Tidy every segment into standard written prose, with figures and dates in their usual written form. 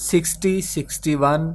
60, 61,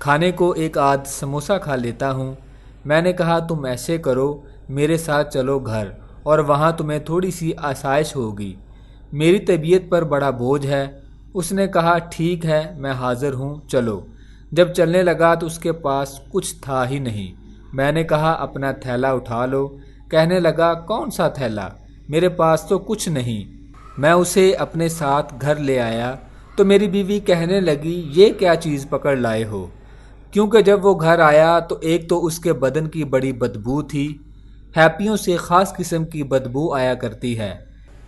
کھانے کو ایک آدھ سموسہ کھا لیتا ہوں۔ میں نے کہا تم ایسے کرو، میرے ساتھ چلو گھر، اور وہاں تمہیں تھوڑی سی آسائش ہوگی، میری طبیعت پر بڑا بوجھ ہے۔ اس نے کہا ٹھیک ہے، میں حاضر ہوں، چلو۔ جب چلنے لگا تو اس کے پاس کچھ تھا ہی نہیں۔ میں نے کہا اپنا تھیلا اٹھا لو۔ کہنے لگا کون سا تھیلا، میرے پاس تو کچھ نہیں۔ میں اسے اپنے ساتھ گھر لے آیا تو میری بیوی کہنے لگی یہ کیا چیز پکڑ لائے ہو، کیونکہ جب وہ گھر آیا تو ایک تو اس کے بدن کی بڑی بدبو تھی، ہیپیوں سے خاص قسم کی بدبو آیا کرتی ہے۔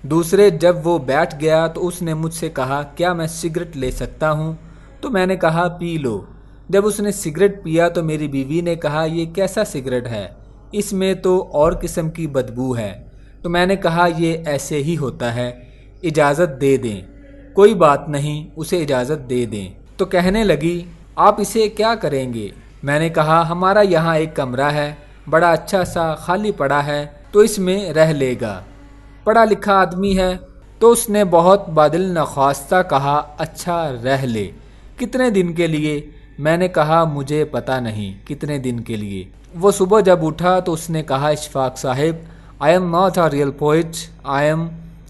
دوسرے جب وہ بیٹھ گیا تو اس نے مجھ سے کہا کیا میں سگریٹ لے سکتا ہوں، تو میں نے کہا پی لو۔ جب اس نے سگریٹ پیا تو میری بیوی نے کہا یہ کیسا سگریٹ ہے، اس میں تو اور قسم کی بدبو ہے۔ تو میں نے کہا یہ ایسے ہی ہوتا ہے، اجازت دے دیں۔ کوئی بات نہیں، اسے اجازت دے دیں۔ تو کہنے لگی آپ اسے کیا کریں گے؟ میں نے کہا ہمارا یہاں ایک کمرہ ہے، بڑا اچھا سا خالی پڑا ہے، تو اس میں رہ لے گا، پڑھا لکھا آدمی ہے۔ تو اس نے بہت بادل نخواستہ کہا اچھا رہ لے، کتنے دن کے لیے؟ میں نے کہا مجھے پتہ نہیں کتنے دن کے لیے۔ وہ صبح جب اٹھا تو اس نے کہا اشفاق صاحب I am not a real poet, I am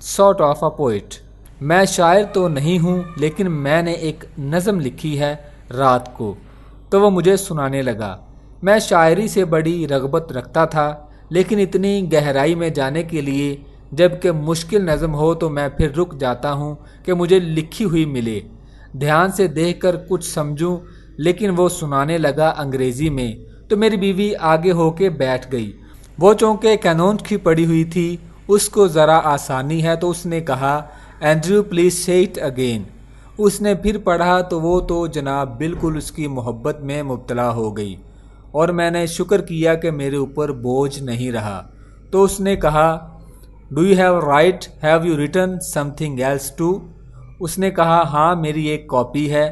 sort of a poet۔ میں شاعر تو نہیں ہوں لیکن میں نے ایک نظم لکھی ہے رات کو۔ تو وہ مجھے سنانے لگا۔ میں شاعری سے بڑی رغبت رکھتا تھا، لیکن اتنی گہرائی میں جانے کے لیے جب کہ مشکل نظم ہو تو میں پھر رک جاتا ہوں کہ مجھے لکھی ہوئی ملے، دھیان سے دیکھ کر کچھ سمجھوں۔ لیکن وہ سنانے لگا انگریزی میں تو میری بیوی آگے ہو کے بیٹھ گئی۔ وہ چونکہ کینونٹ کی پڑی ہوئی تھی، اس کو ذرا آسانی ہے، تو اس نے کہا اینڈریو پلیز سے اٹ اگین۔ اس نے پھر پڑھا تو وہ تو جناب بالکل اس کی محبت میں مبتلا ہو گئی، اور میں نے شکر کیا کہ میرے اوپر بوجھ نہیں رہا۔ تو اس نے کہا do you have you written something else too? اس نے کہا ہاں میری ایک کاپی ہے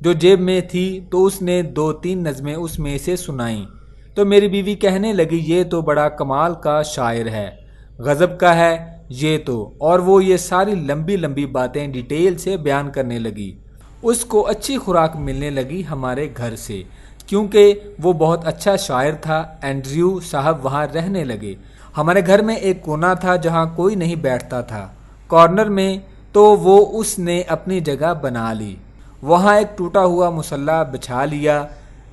جو جیب میں تھی۔ تو اس نے 2-3 نظمیں اس میں سے سنائیں تو میری بیوی کہنے لگی یہ تو بڑا کمال کا شاعر ہے، غضب کا ہے یہ تو، اور وہ یہ ساری لمبی لمبی باتیں ڈیٹیل سے بیان کرنے لگی۔ اس کو اچھی خوراک ملنے لگی ہمارے گھر سے، کیونکہ وہ بہت اچھا شاعر تھا۔ اینڈریو صاحب وہاں رہنے لگے۔ ہمارے گھر میں ایک کونا تھا جہاں کوئی نہیں بیٹھتا تھا، کارنر میں، تو وہ اس نے اپنی جگہ بنا لی، وہاں ایک ٹوٹا ہوا مصلی بچھا لیا۔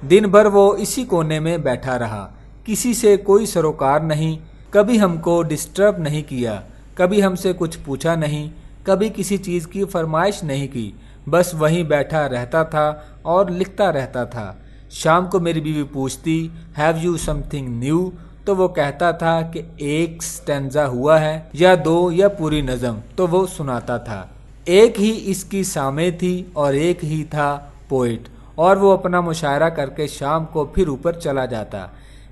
دن بھر وہ اسی کونے میں بیٹھا رہا، کسی سے کوئی سروکار نہیں، کبھی ہم کو ڈسٹرب نہیں کیا، کبھی ہم سے کچھ پوچھا نہیں، کبھی کسی چیز کی فرمائش نہیں کی، بس وہیں بیٹھا رہتا تھا اور لکھتا رہتا تھا۔ شام کو میری بیوی پوچھتی have you some thing new? تو وہ کہتا تھا کہ ایک سٹینزا ہوا ہے یا 2 یا پوری نظم، تو وہ سناتا تھا۔ ایک ہی اس کی سامع تھی اور ایک ہی تھا پوئٹ، اور وہ اپنا مشاعرہ کر کے شام کو پھر اوپر چلا جاتا۔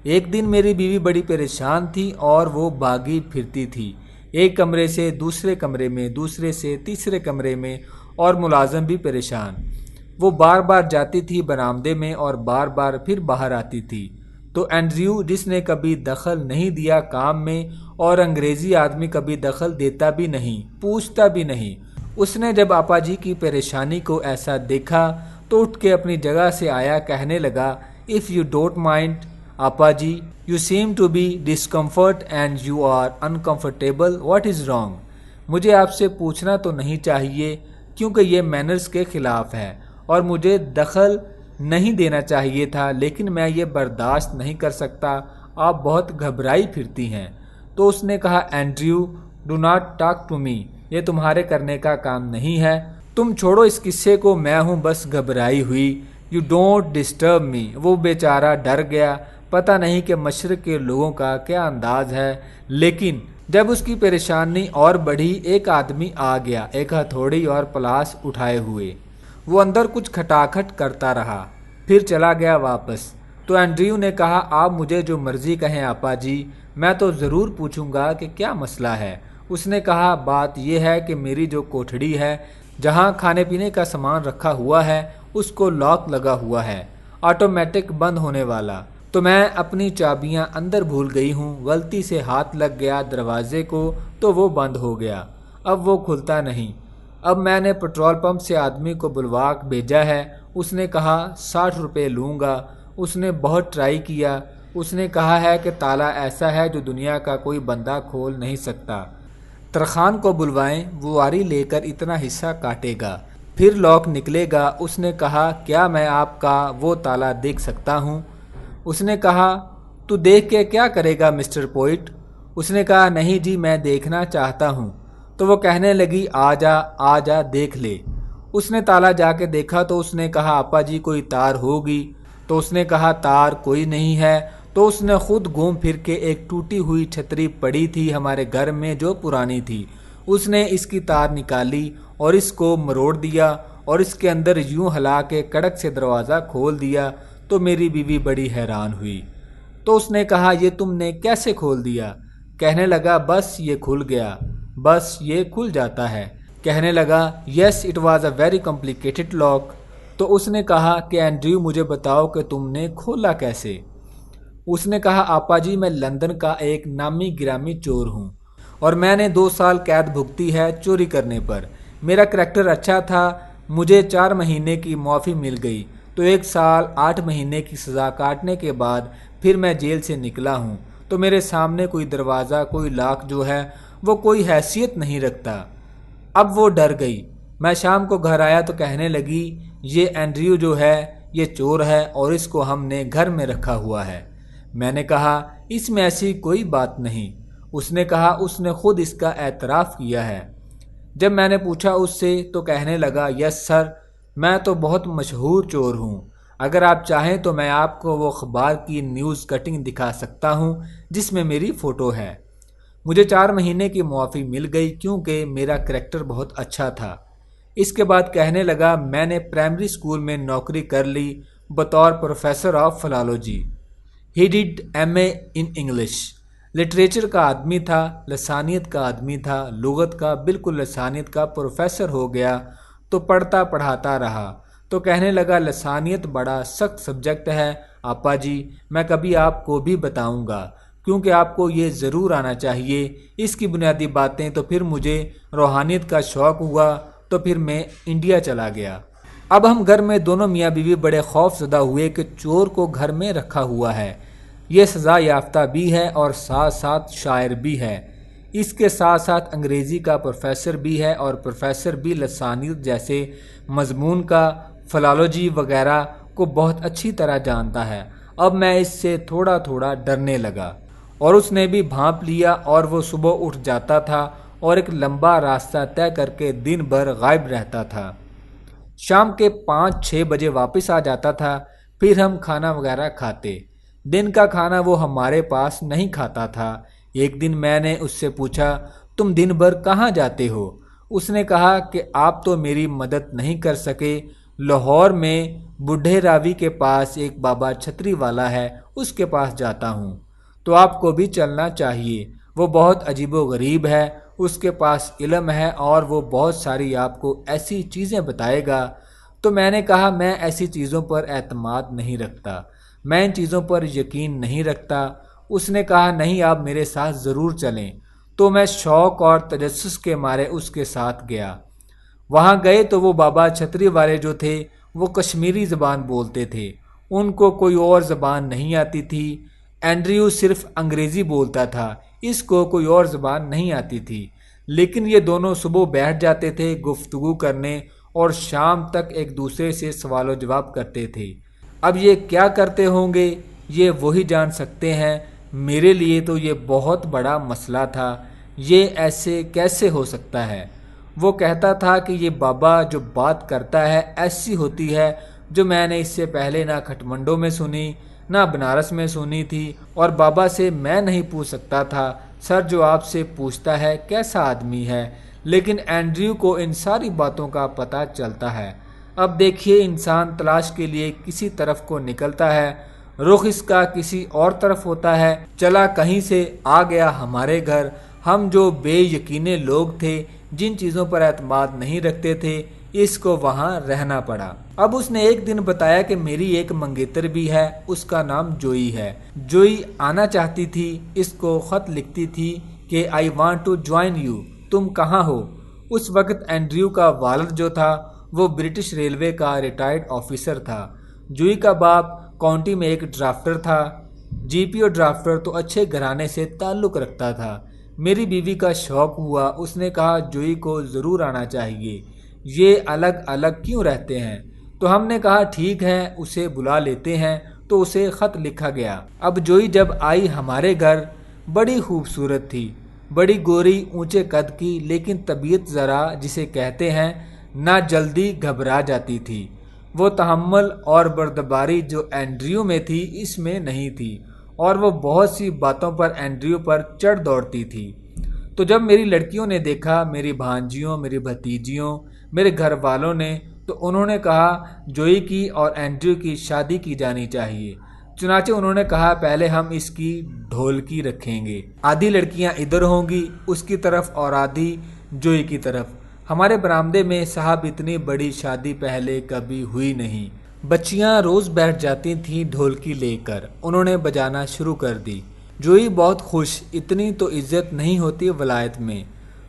ایک دن میری بیوی بڑی پریشان تھی اور وہ باغی پھرتی تھی، ایک کمرے سے دوسرے کمرے میں، دوسرے سے تیسرے کمرے میں، اور ملازم بھی پریشان۔ وہ بار بار جاتی تھی برآمدے میں اور بار بار پھر باہر آتی تھی۔ تو اینڈریو جس نے کبھی دخل نہیں دیا کام میں، اور انگریزی آدمی کبھی دخل دیتا بھی نہیں، پوچھتا بھی نہیں، اس نے جب آپا جی کی پریشانی کو ایسا دیکھا تو اٹھ کے اپنی جگہ سے آیا، کہنے لگا اف یو ڈونٹ مائنڈ آپا جی، you seem to be discomfort and you are uncomfortable, what is wrong? مجھے آپ سے پوچھنا تو نہیں چاہیے کیونکہ یہ مینرز کے خلاف ہے، اور مجھے دخل نہیں دینا چاہیے تھا، لیکن میں یہ برداشت نہیں کر سکتا، آپ بہت گھبرائی پھرتی ہیں۔ تو اس نے کہا Andrew do not talk to me, یہ تمہارے کرنے کا کام نہیں ہے، تم چھوڑو اس قصے کو، میں ہوں بس گھبرائی ہوئی، یو ڈونٹ ڈسٹرب می۔ وہ بیچارہ ڈر گیا، پتہ نہیں کہ مشرق کے لوگوں کا کیا انداز ہے، لیکن جب اس کی پریشانی اور بڑھی، ایک آدمی آ گیا، ایک ہتھوڑی اور پلاس اٹھائے ہوئے۔ وہ اندر کچھ کھٹاکھٹ کرتا رہا، پھر چلا گیا واپس۔ تو اینڈریو نے کہا آپ مجھے جو مرضی کہیں آپا جی، میں تو ضرور پوچھوں گا کہ کیا مسئلہ ہے۔ اس نے کہا بات یہ ہے کہ میری جو کوٹھڑی ہے جہاں کھانے پینے کا سامان رکھا ہوا ہے، اس کو لاک لگا ہوا ہے، آٹومیٹک بند ہونے والا، تو میں اپنی چابیاں اندر بھول گئی ہوں، غلطی سے ہاتھ لگ گیا دروازے کو تو وہ بند ہو گیا، اب وہ کھلتا نہیں۔ اب میں نے پٹرول پمپ سے آدمی کو بلوا بھیجا ہے، اس نے کہا 60 روپے لوں گا۔ اس نے بہت ٹرائی کیا۔ اس نے کہا ہے کہ تالا ایسا ہے جو دنیا کا کوئی بندہ کھول نہیں سکتا۔ ترخان کو بلوائیں، وہ آری لے کر اتنا حصہ کاٹے گا، پھر لاک نکلے گا۔ اس نے کہا کیا میں آپ کا وہ تالا دیکھ سکتا ہوں؟ اس نے کہا تو دیکھ کے کیا کرے گا مسٹر پوئٹ؟ اس نے کہا نہیں جی میں دیکھنا چاہتا ہوں۔ تو وہ کہنے لگی آ جا دیکھ لے۔ اس نے تالا جا کے دیکھا تو اس نے کہا آپا جی کوئی تار ہوگی؟ تو اس نے کہا تار کوئی نہیں ہے۔ تو اس نے خود گھوم پھر کے ایک ٹوٹی ہوئی چھتری پڑی تھی ہمارے گھر میں جو پرانی تھی، اس نے اس کی تار نکالی اور اس کو مروڑ دیا اور اس کے اندر یوں ہلا کے کڑک سے دروازہ کھول دیا۔ تو میری بیوی بڑی حیران ہوئی۔ تو اس نے کہا یہ تم نے کیسے کھول دیا؟ کہنے لگا بس یہ کھل گیا، بس یہ کھل جاتا ہے۔ کہنے لگا yes it was a very complicated lock. تو اس نے کہا کہ اینڈریو مجھے بتاؤ کہ تم نے کھولا کیسے؟ اس نے کہا آپا جی میں لندن کا ایک نامی گرامی چور ہوں اور میں نے 2 سال قید بھگتی ہے چوری کرنے پر۔ میرا کریکٹر اچھا تھا، مجھے 4 مہینے کی معافی مل گئی، تو 1 سال 8 مہینے کی سزا کاٹنے کے بعد پھر میں جیل سے نکلا ہوں، تو میرے سامنے کوئی دروازہ کوئی لاک جو ہے وہ کوئی حیثیت نہیں رکھتا۔ اب وہ ڈر گئی۔ میں شام کو گھر آیا تو کہنے لگی یہ اینڈریو جو ہے یہ چور ہے اور اس کو ہم نے گھر میں رکھا ہوا ہے۔ میں نے کہا اس میں ایسی کوئی بات نہیں۔ اس نے کہا اس نے خود اس کا اعتراف کیا ہے۔ جب میں نے پوچھا اس سے تو کہنے لگا یس سر میں تو بہت مشہور چور ہوں، اگر آپ چاہیں تو میں آپ کو وہ اخبار کی نیوز کٹنگ دکھا سکتا ہوں جس میں میری فوٹو ہے۔ مجھے 4 مہینے کی معافی مل گئی کیونکہ میرا کریکٹر بہت اچھا تھا۔ اس کے بعد کہنے لگا میں نے پرائمری اسکول میں نوکری کر لی بطور professor of philology. He did MA in English. Literature کا آدمی تھا، لسانیت کا آدمی تھا، لغت کا بالکل لسانیت کا پروفیسر ہو گیا تو پڑھتا پڑھاتا رہا۔ تو کہنے لگا لسانیت بڑا سخت سبجیکٹ ہے آپا جی، میں کبھی آپ کو بھی بتاؤں گا کیونکہ آپ کو یہ ضرور آنا چاہیے اس کی بنیادی باتیں۔ تو پھر مجھے روحانیت کا شوق ہوا تو پھر میں انڈیا چلا گیا۔ اب ہم گھر میں دونوں میاں بیوی بڑے خوف زدہ ہوئے کہ چور کو گھر میں رکھا ہوا ہے، یہ سزا یافتہ بھی ہے اور ساتھ ساتھ شاعر بھی ہے، اس کے ساتھ ساتھ انگریزی کا پروفیسر بھی ہے اور پروفیسر بھی لسانیت جیسے مضمون کا فلالوجی وغیرہ کو بہت اچھی طرح جانتا ہے۔ اب میں اس سے تھوڑا تھوڑا ڈرنے لگا اور اس نے بھی بھانپ لیا اور وہ صبح اٹھ جاتا تھا اور ایک لمبا راستہ طے کر کے دن بھر غائب رہتا تھا، شام کے 5-6 بجے واپس آ جاتا تھا، پھر ہم کھانا وغیرہ کھاتے۔ دن کا کھانا وہ ہمارے پاس نہیں کھاتا تھا۔ ایک دن میں نے اس سے پوچھا تم دن بھر کہاں جاتے ہو؟ اس نے کہا کہ آپ تو میری مدد نہیں کر سکے، لاہور میں بڈھے راوی کے پاس ایک بابا چھتری والا ہے، اس کے پاس جاتا ہوں، تو آپ کو بھی چلنا چاہیے، وہ بہت عجیب و غریب ہے، اس کے پاس علم ہے اور وہ بہت ساری آپ کو ایسی چیزیں بتائے گا۔ تو میں نے کہا میں ایسی چیزوں پر اعتماد نہیں رکھتا، میں ان چیزوں پر یقین نہیں رکھتا۔ اس نے کہا نہیں آپ میرے ساتھ ضرور چلیں۔ تو میں شوق اور تجسس کے مارے اس کے ساتھ گیا۔ وہاں گئے تو وہ بابا چھتری والے جو تھے وہ کشمیری زبان بولتے تھے، ان کو کوئی اور زبان نہیں آتی تھی۔ اینڈریو صرف انگریزی بولتا تھا، اس کو کوئی اور زبان نہیں آتی تھی، لیکن یہ دونوں صبح بیٹھ جاتے تھے گفتگو کرنے اور شام تک ایک دوسرے سے سوال و جواب کرتے تھے۔ اب یہ کیا کرتے ہوں گے یہ وہی جان سکتے ہیں، میرے لیے تو یہ بہت بڑا مسئلہ تھا، یہ ایسے کیسے ہو سکتا ہے؟ وہ کہتا تھا کہ یہ بابا جو بات کرتا ہے ایسی ہوتی ہے جو میں نے اس سے پہلے نہ کھٹمنڈو میں سنی نہ بنارس میں سنی تھی، اور بابا سے میں نہیں پوچھ سکتا تھا سر جو آپ سے پوچھتا ہے کیسا آدمی ہے، لیکن اینڈریو کو ان ساری باتوں کا پتہ چلتا ہے۔ اب دیکھیے انسان تلاش کے لیے کسی طرف کو نکلتا ہے، رخ اس کا کسی اور طرف ہوتا ہے، چلا کہیں سے آ گیا ہمارے گھر، ہم جو بے یقینے لوگ تھے جن چیزوں پر اعتماد نہیں رکھتے تھے اس کو وہاں رہنا پڑا۔ اب اس نے ایک دن بتایا کہ میری ایک منگیتر بھی ہے، اس کا نام جوئی ہے، جوئی آنا چاہتی تھی، اس کو خط لکھتی تھی کہ I want to join you، تم کہاں ہو؟ اس وقت اینڈریو کا والد جو تھا وہ برٹش ریلوے کا ریٹائرڈ آفیسر تھا۔ جوئی کا باپ کاؤنٹی میں ایک ڈرافٹر تھا۔ جی پی اور ڈرافٹر تو اچھے گھرانے سے تعلق رکھتا تھا۔ میری بیوی کا شوق ہوا، اس نے کہا جوئی کو ضرور آنا چاہیے، یہ الگ الگ کیوں رہتے ہیں؟ تو ہم نے کہا ٹھیک ہے اسے بلا لیتے ہیں، تو اسے خط لکھا گیا۔ اب جوئی جب آئی ہمارے گھر بڑی خوبصورت تھی، بڑی گوری، اونچے قد کی، لیکن طبیعت ذرا جسے کہتے ہیں نہ جلدی گھبرا جاتی تھی۔ وہ تحمل اور بردباری جو اینڈریو میں تھی اس میں نہیں تھی، اور وہ بہت سی باتوں پر اینڈریو پر چڑھ دوڑتی تھی۔ تو جب میری لڑکیوں نے دیکھا، میری بھانجیوں، میری بھتیجیوں، میرے گھر والوں نے، تو انہوں نے کہا جوئی کی اور اینڈریو کی شادی کی جانی چاہیے۔ چنانچہ انہوں نے کہا پہلے ہم اس کی ڈھولکی رکھیں گے، آدھی لڑکیاں ادھر ہوں گی اس کی طرف اور آدھی جوئی کی طرف۔ ہمارے برآمدے میں صاحب اتنی بڑی شادی پہلے کبھی ہوئی نہیں۔ بچیاں روز بیٹھ جاتی تھیں ڈھولکی لے کر، انہوں نے بجانا شروع کر دی۔ جوئی بہت خوش، اتنی تو عزت نہیں ہوتی ولایت میں،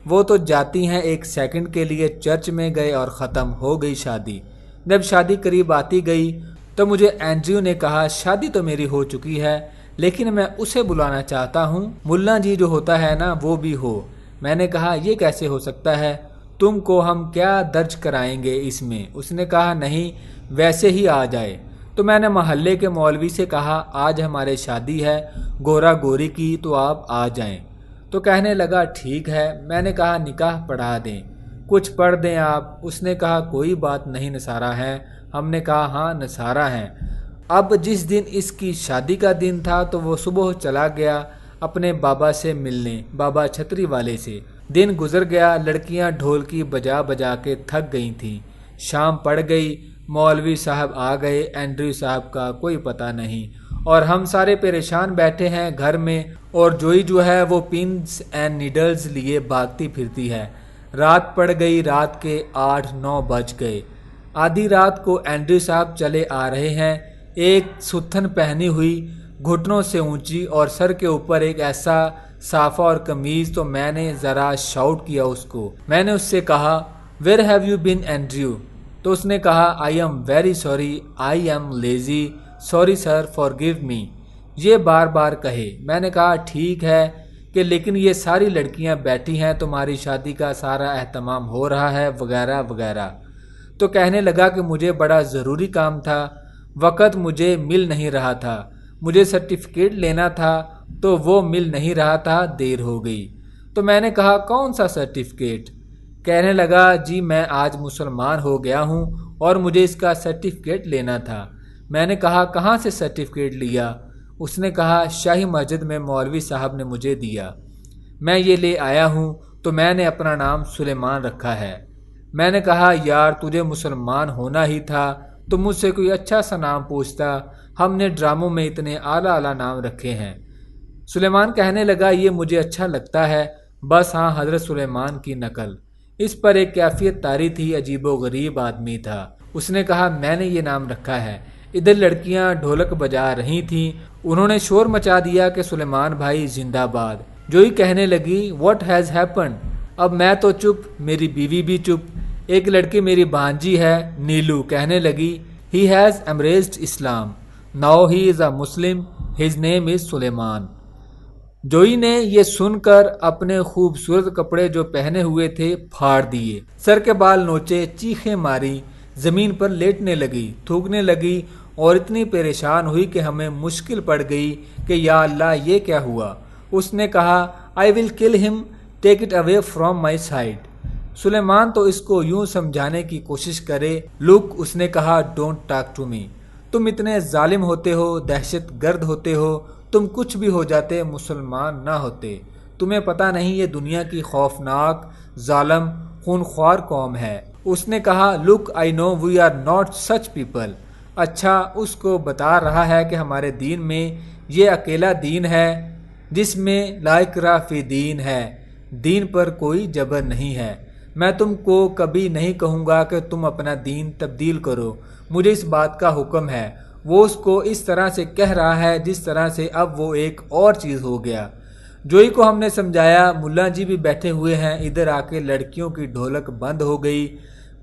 وہ تو جاتی ہیں ایک سیکنڈ کے لیے، چرچ میں گئے اور ختم ہو گئی شادی۔ جب شادی قریب آتی گئی تو مجھے اینڈریو نے کہا شادی تو میری ہو چکی ہے لیکن میں اسے بلانا چاہتا ہوں، ملا جی جو ہوتا ہے نا وہ بھی ہو۔ میں نے کہا یہ کیسے ہو سکتا ہے، تم کو ہم کیا درج کرائیں گے اس میں؟ اس نے کہا نہیں ویسے ہی آ جائے۔ تو میں نے محلے کے مولوی سے کہا آج ہمارے شادی ہے گورا گوری کی، تو آپ آ جائیں۔ تو کہنے لگا ٹھیک ہے۔ میں نے کہا نکاح پڑھا دیں، کچھ پڑھ دیں آپ۔ اس نے کہا کوئی بات نہیں نصارہ ہے۔ ہم نے کہا ہاں نصارہ ہیں۔ اب جس دن اس کی شادی کا دن تھا تو وہ صبح چلا گیا اپنے بابا سے ملنے، بابا چھتری والے سے۔ دن گزر گیا، لڑکیاں ڈھولکی بجا بجا کے تھک گئی تھیں، شام پڑ گئی، مولوی صاحب آ گئے، اینڈریو صاحب کا کوئی پتہ نہیں، اور ہم سارے پریشان بیٹھے ہیں گھر میں، اور جوئی جو ہے وہ پنس اینڈ نیڈلز لیے بھاگتی پھرتی ہے۔ رات پڑ گئی، رات کے 8-9 بج گئے۔ آدھی رات کو اینڈریو صاحب چلے آ رہے ہیں، ایک ستھن پہنی ہوئی، گھٹنوں سے اونچی، اور سر کے اوپر ایک ایسا صافہ اور قمیض۔ تو میں نے ذرا شاؤٹ کیا اس کو، میں نے اس سے کہا where have you been Andrew? تو اس نے کہا I am very sorry, I am lazy, sorry sir forgive me, یہ بار بار کہے۔ میں نے کہا ٹھیک ہے کہ لیکن یہ ساری لڑکیاں بیٹھی ہیں، تمہاری شادی کا سارا اہتمام ہو رہا ہے وغیرہ وغیرہ۔ تو کہنے لگا کہ مجھے بڑا ضروری کام تھا، وقت مجھے مل نہیں رہا تھا، مجھے سرٹیفکیٹ لینا تھا تو وہ مل نہیں رہا تھا، دیر ہو گئی۔ تو میں نے کہا کون سا سرٹیفکیٹ؟ کہنے لگا جی میں آج مسلمان ہو گیا ہوں اور مجھے اس کا سرٹیفکیٹ لینا تھا۔ میں نے کہا کہاں سے سرٹیفکیٹ لیا؟ اس نے کہا شاہی مسجد میں مولوی صاحب نے مجھے دیا، میں یہ لے آیا ہوں، تو میں نے اپنا نام سلیمان رکھا ہے۔ میں نے کہا یار تجھے مسلمان ہونا ہی تھا تو مجھ سے کوئی اچھا سا نام پوچھتا، ہم نے ڈراموں میں اتنے اعلیٰ اعلیٰ نام رکھے ہیں۔ سلیمان کہنے لگا یہ مجھے اچھا لگتا ہے، بس ہاں حضرت سلیمان کی نقل۔ اس پر ایک کیفیت طاری تھی، عجیب و غریب آدمی تھا۔ اس نے کہا میں نے یہ نام رکھا ہے۔ ادھر لڑکیاں ڈھولک بجا رہی تھیں، انہوں نے شور مچا دیا کہ سلیمان بھائی زندہ باد۔ جوئی کہنے لگی واٹ ہیز ہیپنڈ؟ اب میں تو چپ، میری بیوی بھی چپ۔ ایک لڑکی میری بھانجی ہے نیلو، کہنے لگی he has embraced Islam, now he is a Muslim, his name is Suleman. Joey نے یہ سن کر اپنے خوبصورت کپڑے جو پہنے ہوئے تھے پھاڑ دیے، سر کے بال نوچے، چیخیں ماری، زمین پر لیٹنے لگی، تھوکنے لگی، اور اتنی پریشان ہوئی کہ ہمیں مشکل پڑ گئی کہ یا اللہ یہ کیا ہوا۔ اس نے کہا I will kill him, take it away from my side۔ سلیمان تو اس کو یوں سمجھانے کی کوشش کرے، لک اس نے کہا ڈونٹ ٹاک ٹو می، تم اتنے ظالم ہوتے ہو، دہشت گرد ہوتے ہو، تم کچھ بھی ہو جاتے مسلمان نہ ہوتے، تمہیں پتہ نہیں یہ دنیا کی خوفناک، ظالم، خونخوار قوم ہے۔ اس نے کہا look I know we are not such people. اچھا اس کو بتا رہا ہے کہ ہمارے دین میں یہ اکیلا دین ہے جس میں لا اکراہ فی دین ہے، دین پر کوئی جبر نہیں ہے۔ میں تم کو کبھی نہیں کہوں گا کہ تم اپنا دین تبدیل کرو، مجھے اس بات کا حکم ہے۔ وہ اس کو اس طرح سے کہہ رہا ہے جس طرح سے اب وہ ایک اور چیز ہو گیا۔ جوئی کو ہم نے سمجھایا، ملا جی بھی بیٹھے ہوئے ہیں، ادھر آ کے لڑکیوں کی ڈھولک بند ہو گئی،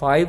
5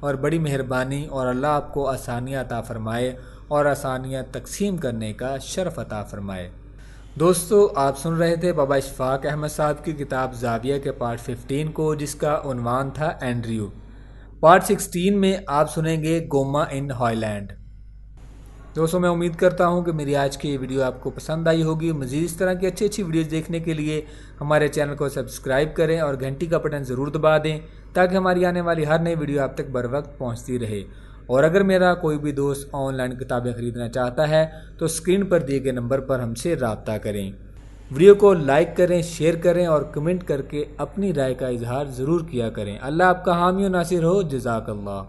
اور بڑی مہربانی، اور اللہ آپ کو آسانیاں عطا فرمائے اور آسانیاں تقسیم کرنے کا شرف عطا فرمائے۔ دوستو، آپ سن رہے تھے بابا اشفاق احمد صاحب کی کتاب زاویہ کے پارٹ 15 کو، جس کا عنوان تھا اینڈریو۔ پارٹ 16 میں آپ سنیں گے گوما ان ہالینڈ۔ دوستوں، میں امید کرتا ہوں کہ میری آج کی یہ ویڈیو آپ کو پسند آئی ہوگی۔ مزید اس طرح کی اچھی ویڈیوز دیکھنے کے لیے ہمارے چینل کو سبسکرائب کریں اور گھنٹی کا بٹن ضرور دبا دیں تاکہ ہماری آنے والی ہر نئی ویڈیو آپ تک بر وقت پہنچتی رہے۔ اور اگر میرا کوئی بھی دوست آن لائن کتابیں خریدنا چاہتا ہے تو اسکرین پر دیے گئے نمبر پر ہم سے رابطہ کریں۔ ویڈیو کو لائک کریں، شیئر کریں اور کمنٹ کر کے اپنی رائے کا اظہار ضرور کیا کریں۔ اللہ آپ کا حامی و ناصر ہو۔ جزاک اللہ۔